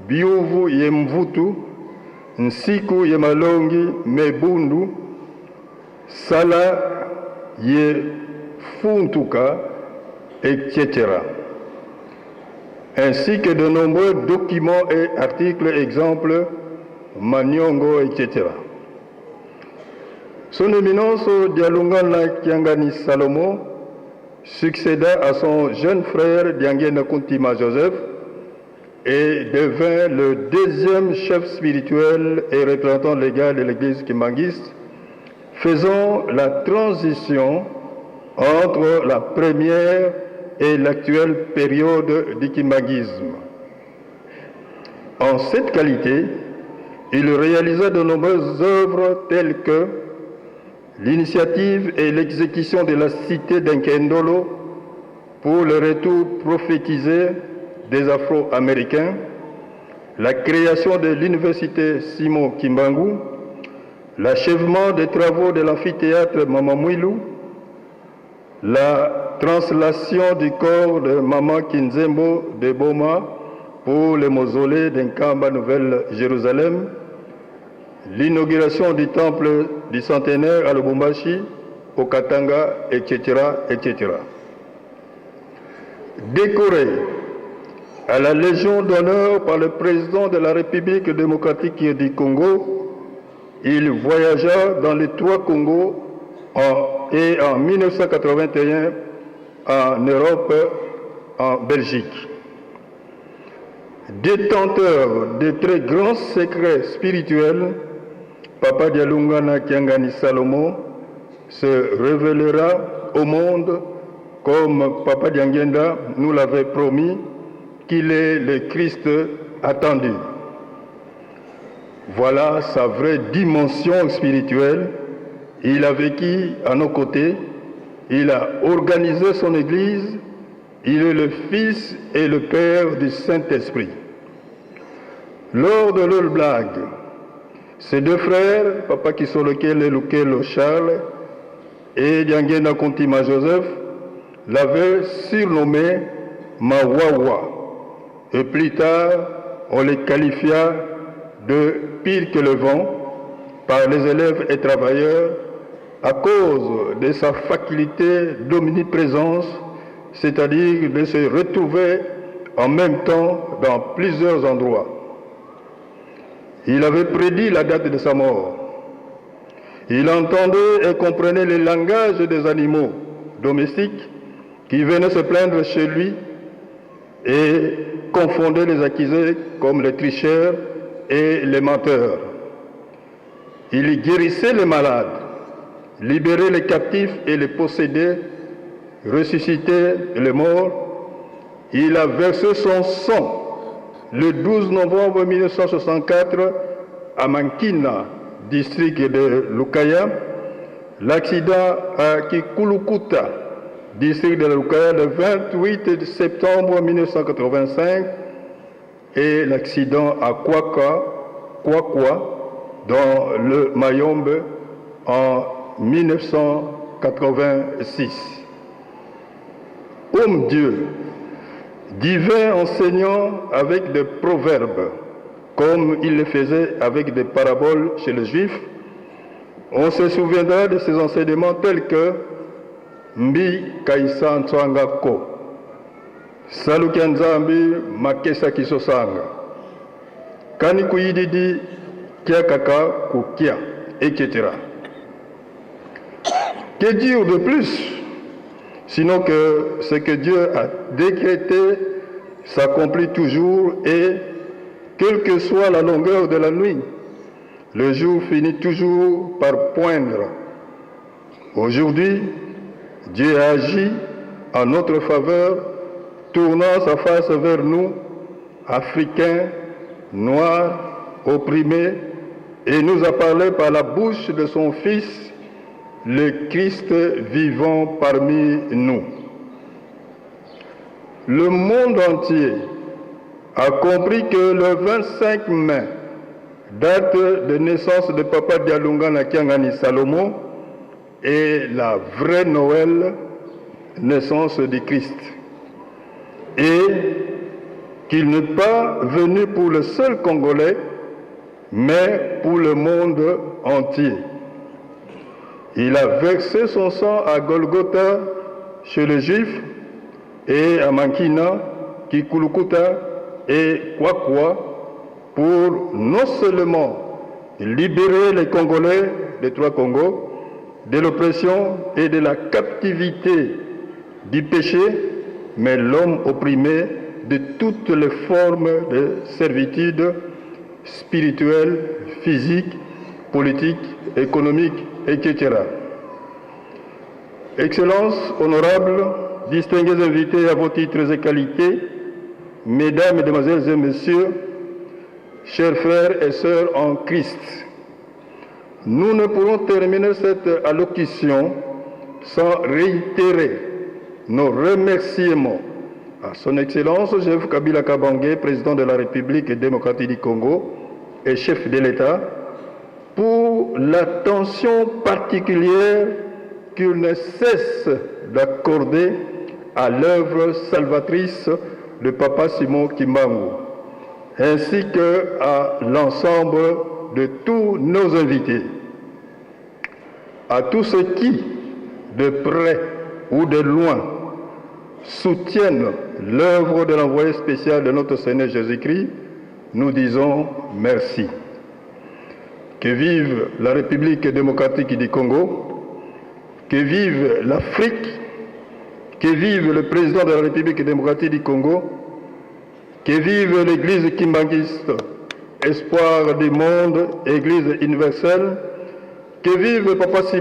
biuvu ye mvutu, nsiku ye malongi mebundu, sala ye funtuka, etc. Ainsi que de nombreux documents et articles, exemples, Manyongo, etc. Son éminence Dialungana Kiangani Salomo succéda à son jeune frère Diangena Kuntima Joseph et devint le deuxième chef spirituel et représentant légal de l'église kimbanguiste, faisant la transition entre la première et l'actuelle période du kimbanguisme. En cette qualité, il réalisa de nombreuses œuvres telles que l'initiative et l'exécution de la cité d'Nkendolo pour le retour prophétisé des Afro-Américains, la création de l'université Simon Kimbangu, l'achèvement des travaux de l'amphithéâtre Mamamouilou, la translation du corps de Maman Kinzembo de Boma pour le mausolée d'Nkamba Nouvelle-Jérusalem, l'inauguration du temple du centenaire à Lubumbashi, au Katanga, etc., etc. Décoré à la Légion d'honneur par le président de la République démocratique du Congo, il voyagea dans les trois Congos et en 1981 en Europe, en Belgique. Détenteur de très grands secrets spirituels, Papa Dialungana Kiangani Salomo se révélera au monde comme Papa Diangenda nous l'avait promis, qu'il est le Christ attendu. Voilà sa vraie dimension spirituelle. Il a vécu à nos côtés, il a organisé son Église, il est le Fils et le Père du Saint-Esprit. Lors de leur blague, ses deux frères, Papa Kisolokele Lukelo Charles et Diangena Kontima Joseph, l'avaient surnommé Mawawa. Et plus tard, on les qualifia de pire que le vent par les élèves et travailleurs à cause de sa faculté d'omniprésence, c'est-à-dire de se retrouver en même temps dans plusieurs endroits. Il avait prédit la date de sa mort. Il entendait et comprenait le langage des animaux domestiques qui venaient se plaindre chez lui et confondait les accusés comme les tricheurs et les menteurs. Il guérissait les malades, libérait les captifs et les possédés, ressuscitait les morts. Il a versé son sang le 12 novembre 1964 à Mankina, district de Lukaya, l'accident à Kikulukuta, district de Lukaya, le 28 septembre 1985, et l'accident à Kwakwa, dans le Mayombe, en 1986. Homme Dieu, divin enseignant avec des proverbes, comme il le faisait avec des paraboles chez les Juifs, on se souviendra de ses enseignements tels que Mbi Kaisa Ntwangako, Salukianzambi Makesa Kisosanga, Kani Kuyididi Kiakaka Kukia, etc. Que dire de plus, sinon que ce que Dieu a décrété s'accomplit toujours et, quelle que soit la longueur de la nuit, le jour finit toujours par poindre. Aujourd'hui, Dieu agit en notre faveur, tournant sa face vers nous, Africains, Noirs, opprimés, et nous a parlé par la bouche de son Fils, le Christ vivant parmi nous. Le monde entier a compris que le 25 mai, date de naissance de Papa Dialungana Kiangani Salomo, est la vraie Noël, naissance du Christ. Et qu'il n'est pas venu pour le seul Congolais, mais pour le monde entier. Il a versé son sang à Golgotha chez les Juifs et à Mankina, Kikulukuta et Kwakwa pour non seulement libérer les Congolais des trois Congos de l'oppression et de la captivité du péché, mais l'homme opprimé de toutes les formes de servitude spirituelle, physique, politique, économique, etc. Excellences, honorables, distingués invités à vos titres et qualités, mesdames, mesdemoiselles et messieurs, chers frères et sœurs en Christ, nous ne pourrons terminer cette allocution sans réitérer nos remerciements à son Excellence Joseph Kabila Kabange, président de la République démocratique du Congo et chef de l'État, pour l'attention particulière qu'il ne cesse d'accorder à l'œuvre salvatrice de Papa Simon Kimbangu, ainsi qu'à l'ensemble de tous nos invités. À tous ceux qui, de près ou de loin, soutiennent l'œuvre de l'envoyé spécial de notre Seigneur Jésus-Christ, nous disons merci. Que vive la République démocratique du Congo, que vive l'Afrique, que vive le président de la République démocratique du Congo, que vive l'Église kimbanguiste, espoir du monde, Église universelle, que vive Papa Simon